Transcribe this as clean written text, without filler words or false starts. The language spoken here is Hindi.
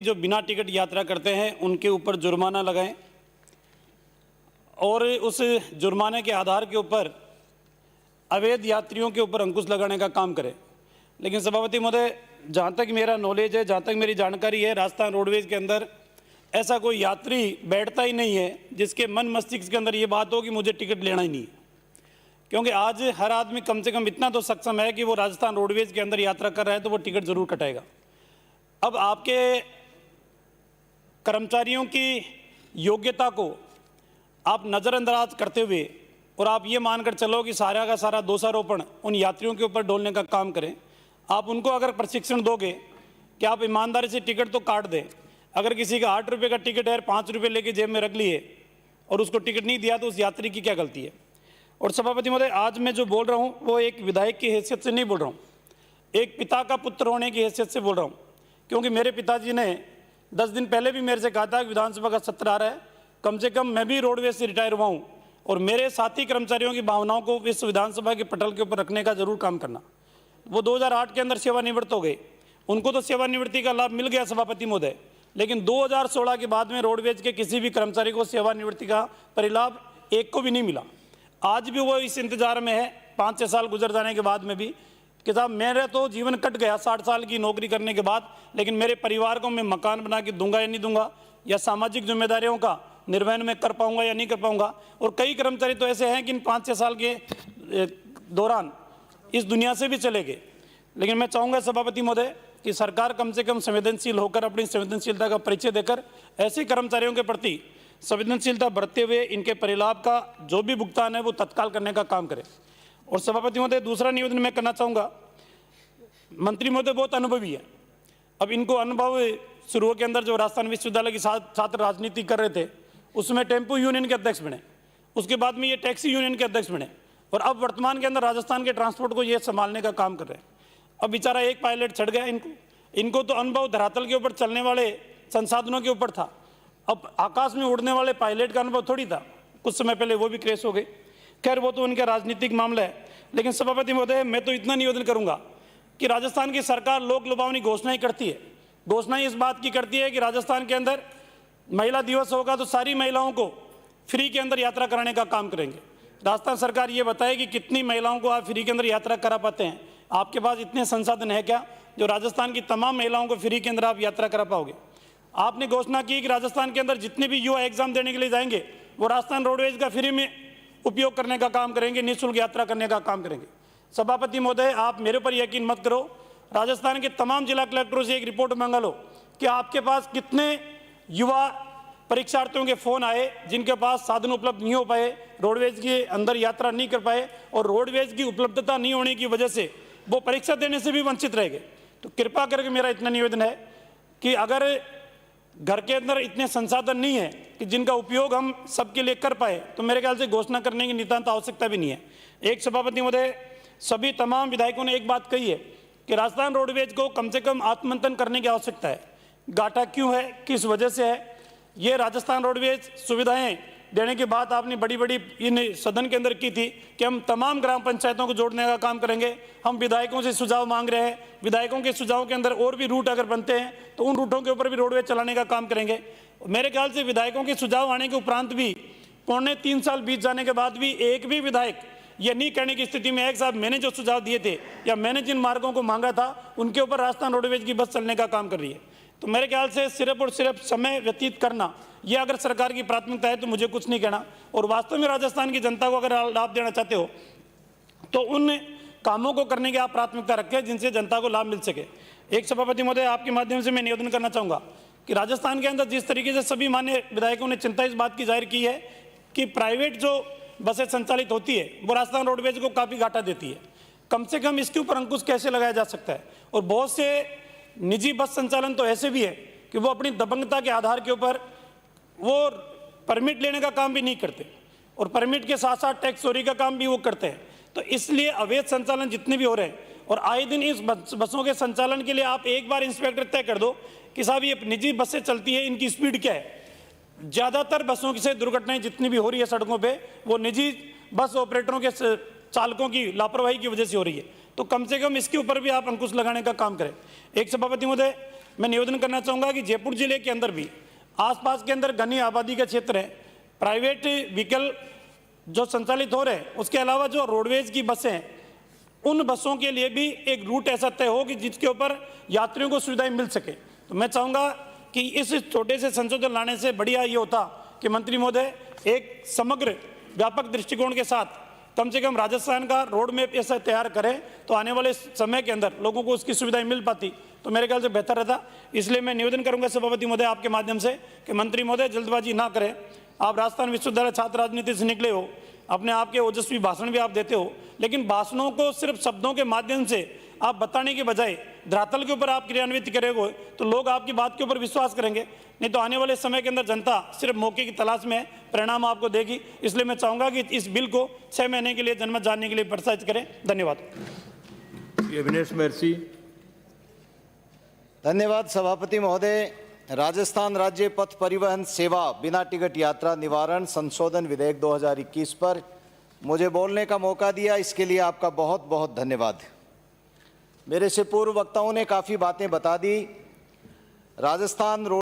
जो बिना टिकट यात्रा करते हैं उनके ऊपर जुर्माना लगाएं और उस जुर्माने के आधार के ऊपर अवैध यात्रियों के ऊपर अंकुश लगाने का काम करें। लेकिन सभापति महोदय, जहाँ तक मेरा नॉलेज है, जहाँ तक मेरी जानकारी है, राजस्थान रोडवेज के अंदर ऐसा कोई यात्री बैठता ही नहीं है जिसके मन मस्तिष्क के अंदर ये बात हो कि मुझे टिकट लेना ही नहीं है। क्योंकि आज हर आदमी कम से कम इतना तो सक्षम है कि वो राजस्थान रोडवेज के अंदर यात्रा कर रहा है तो वो टिकट जरूर कटाएगा। अब आपके कर्मचारियों की योग्यता को आप नज़रअंदाज करते हुए और आप ये मानकर चलो कि सारा का सारा दोषारोपण उन यात्रियों के ऊपर डोलने का काम करें। आप उनको अगर प्रशिक्षण दोगे कि आप ईमानदारी से टिकट तो काट दें, अगर किसी का 8 रुपये का टिकट है, 5 रुपये लेके जेब में रख लिए और उसको टिकट नहीं दिया तो उस यात्री की क्या गलती है। और सभापति महोदय, आज मैं जो बोल रहा हूँ वो एक विधायक की हैसियत से नहीं बोल रहा हूँ, एक पिता का पुत्र होने की हैसियत से बोल रहा हूँ। क्योंकि मेरे पिताजी ने 10 दिन पहले भी मेरे से कहा था कि विधानसभा का सत्र आ रहा है, कम से कम मैं भी रोडवेज से रिटायर हुआ हूँ और मेरे साथी कर्मचारियों की भावनाओं को इस विधानसभा के पटल के ऊपर रखने का जरूर काम करना। वो 2008 के अंदर सेवानिवृत्त हो गए, उनको तो सेवानिवृत्ति का लाभ मिल गया सभापति महोदय, लेकिन 2016 के बाद में रोडवेज के किसी भी कर्मचारी को सेवानिवृत्ति का परिलाभ एक को भी नहीं मिला। आज भी वो इस इंतजार में है 5-6 साल गुजर जाने के बाद में भी कि साहब मेरा तो जीवन कट गया 60 साल की नौकरी करने के बाद, लेकिन मेरे परिवार को मैं मकान बना के दूंगा या नहीं दूंगा, या सामाजिक जिम्मेदारियों का निर्वहन में कर पाऊंगा या नहीं कर पाऊंगा। और कई कर्मचारी तो ऐसे हैं कि इन 5-6 साल के दौरान इस दुनिया से भी चले गए। लेकिन मैं चाहूँगा सभापति महोदय कि सरकार कम से कम संवेदनशील होकर, अपनी संवेदनशीलता का परिचय देकर ऐसे कर्मचारियों के प्रति संवेदनशीलता बरतते हुए इनके परिलाभ का जो भी भुगतान है वो तत्काल करने का काम करें। और सभापति महोदय, दूसरा निवेदन मैं करना चाहूँगा, मंत्री महोदय बहुत अनुभवी है। अब इनको अनुभव शुरू के अंदर जो राजस्थान विश्वविद्यालय के छात्र राजनीति कर रहे थे उसमें टेम्पो यूनियन के अध्यक्ष बने, उसके बाद में ये टैक्सी यूनियन के अध्यक्ष बने और अब वर्तमान के अंदर राजस्थान के ट्रांसपोर्ट को ये संभालने का काम कर रहे हैं। अब बेचारा एक पायलट चढ़ गया, इनको तो अनुभव धरातल के ऊपर चलने वाले संसाधनों के ऊपर था, अब आकाश में उड़ने वाले पायलट का अनुभव थोड़ी था। कुछ समय पहले वो भी क्रैश हो गए। खैर, वो तो उनका राजनीतिक मामला है। लेकिन सभापति महोदय, मैं तो इतना निवेदन करूंगा कि राजस्थान की सरकार लोक लुभावनी घोषणाएं करती है। घोषणाएं इस बात की करती है कि राजस्थान के अंदर महिला दिवस होगा तो सारी महिलाओं को फ्री के अंदर यात्रा कराने का काम करेंगे। राजस्थान सरकार ये बताए कि कितनी महिलाओं को आप फ्री के अंदर यात्रा करा पाते हैं। आपके पास इतने संसाधन है क्या जो राजस्थान की तमाम महिलाओं को फ्री के अंदर आप यात्रा करा पाओगे। आपने घोषणा की कि राजस्थान के अंदर जितने भी युवा एग्जाम देने के लिए जाएंगे वो राजस्थान रोडवेज का फ्री में उपयोग करने का काम करेंगे, निःशुल्क यात्रा करने का काम करेंगे। सभापति महोदय, आप मेरे पर यकीन मत करो, राजस्थान के तमाम जिला कलेक्टरों से एक रिपोर्ट मंगा लो कि आपके पास कितने युवा परीक्षार्थियों के फ़ोन आए जिनके पास साधन उपलब्ध नहीं हो पाए, रोडवेज के अंदर यात्रा नहीं कर पाए और रोडवेज की उपलब्धता नहीं होने की वजह से वो परीक्षा देने से भी वंचित रह गए। तो कृपा करके मेरा इतना निवेदन है कि अगर घर के अंदर इतने संसाधन नहीं है कि जिनका उपयोग हम सबके लिए कर पाए तो मेरे ख्याल से घोषणा करने की नितांत आवश्यकता भी नहीं है। एक सभापति महोदय, सभी तमाम विधायकों ने एक बात कही है कि राजस्थान रोडवेज को कम से कम आत्ममंथन करने की आवश्यकता है। घाटा क्यों है, किस वजह से है, ये राजस्थान रोडवेज सुविधाएं देने की बात आपने बड़ी बड़ी इन सदन के अंदर की थी कि हम तमाम ग्राम पंचायतों को जोड़ने का काम करेंगे। हम विधायकों से सुझाव मांग रहे हैं, विधायकों के सुझाव के अंदर और भी रूट अगर बनते हैं तो उन रूटों के ऊपर भी रोडवेज चलाने का काम करेंगे। मेरे ख्याल से विधायकों के सुझाव आने के उपरांत भी 3.25 साल बीत जाने के बाद भी एक भी विधायक ये नहीं कहने की स्थिति में है कि साहब मैंने जो सुझाव दिए थे या मैंने जिन मार्गों को मांगा था उनके ऊपर राजस्थान रोडवेज की बस चलने का काम कर रही है। तो मेरे ख्याल से सिर्फ और सिर्फ समय व्यतीत करना ये अगर सरकार की प्राथमिकता है तो मुझे कुछ नहीं कहना। और वास्तव में राजस्थान की जनता को अगर लाभ देना चाहते हो तो उन कामों को करने की आप प्राथमिकता रखें जिनसे जनता को लाभ मिल सके। एक सभापति महोदय, आपके माध्यम से मैं निवेदन करना चाहूँगा कि राजस्थान के अंदर जिस तरीके से सभी मान्य विधायकों ने चिंता इस बात की जाहिर की है कि प्राइवेट जो बसें संचालित होती है वो राजस्थान रोडवेज को काफ़ी घाटा देती है। कम से कम इसके ऊपर अंकुश कैसे लगाया जा सकता है। और बहुत से निजी बस संचालन तो ऐसे भी है कि वो अपनी दबंगता के आधार के ऊपर वो परमिट लेने का काम भी नहीं करते और परमिट के साथ साथ टैक्स चोरी का काम भी वो करते हैं। तो इसलिए अवैध संचालन जितने भी हो रहे हैं और आए दिन इस बसों के संचालन के लिए आप एक बार इंस्पेक्टर तय कर दो कि साहब ये निजी बसें चलती है, इनकी स्पीड क्या है। ज़्यादातर बसों से दुर्घटनाएं जितनी भी हो रही है सड़कों पे वो निजी बस ऑपरेटरों के चालकों की लापरवाही की वजह से हो रही है। तो कम से कम इसके ऊपर भी आप अंकुश लगाने का काम करें। एक सभापति महोदय, मैं निवेदन करना चाहूँगा कि जयपुर जिले के अंदर भी आसपास के अंदर घनी आबादी का क्षेत्र है, प्राइवेट व्हीकल जो संचालित हो रहे हैं, उसके अलावा जो रोडवेज की बसें हैं, उन बसों के लिए भी एक रूट ऐसा तय हो कि जिसके ऊपर यात्रियों को सुविधाएं मिल सके। तो मैं चाहूँगा कि इस छोटे से संशोधन लाने से बढ़िया ये होता कि मंत्री महोदय एक समग्र व्यापक दृष्टिकोण के साथ कम से कम राजस्थान का रोड मैप ऐसा तैयार करें तो आने वाले समय के अंदर लोगों को उसकी सुविधाएं मिल पाती, तो मेरे ख्याल से बेहतर रहता। इसलिए मैं निवेदन करूंगा सभापति महोदय आपके माध्यम से कि मंत्री महोदय जल्दबाजी ना करें। आप राजस्थान विश्वविद्यालय छात्र राजनीति से निकले हो, अपने आप के ओजस्वी भाषण भी आप देते हो, लेकिन भाषणों को सिर्फ शब्दों के माध्यम से आप बताने के बजाय धरातल के ऊपर आप क्रियान्वित करेंगे तो लोग आपकी बात के ऊपर विश्वास करेंगे, नहीं तो आने वाले समय के अंदर जनता सिर्फ मौके की तलाश में परिणाम आपको देगी। इसलिए मैं चाहूंगा कि इस बिल को 6 महीने के लिए जनमत जानने के लिए प्रोत्साहित करें। धन्यवाद। अविनेश महर्षि। धन्यवाद सभापति महोदय। राजस्थान राज्य पथ परिवहन सेवा बिना टिकट यात्रा निवारण संशोधन विधेयक 2021 पर मुझे बोलने का मौका दिया, इसके लिए आपका बहुत बहुत धन्यवाद। मेरे से पूर्व वक्ताओं ने काफ़ी बातें बता दी। राजस्थान रोड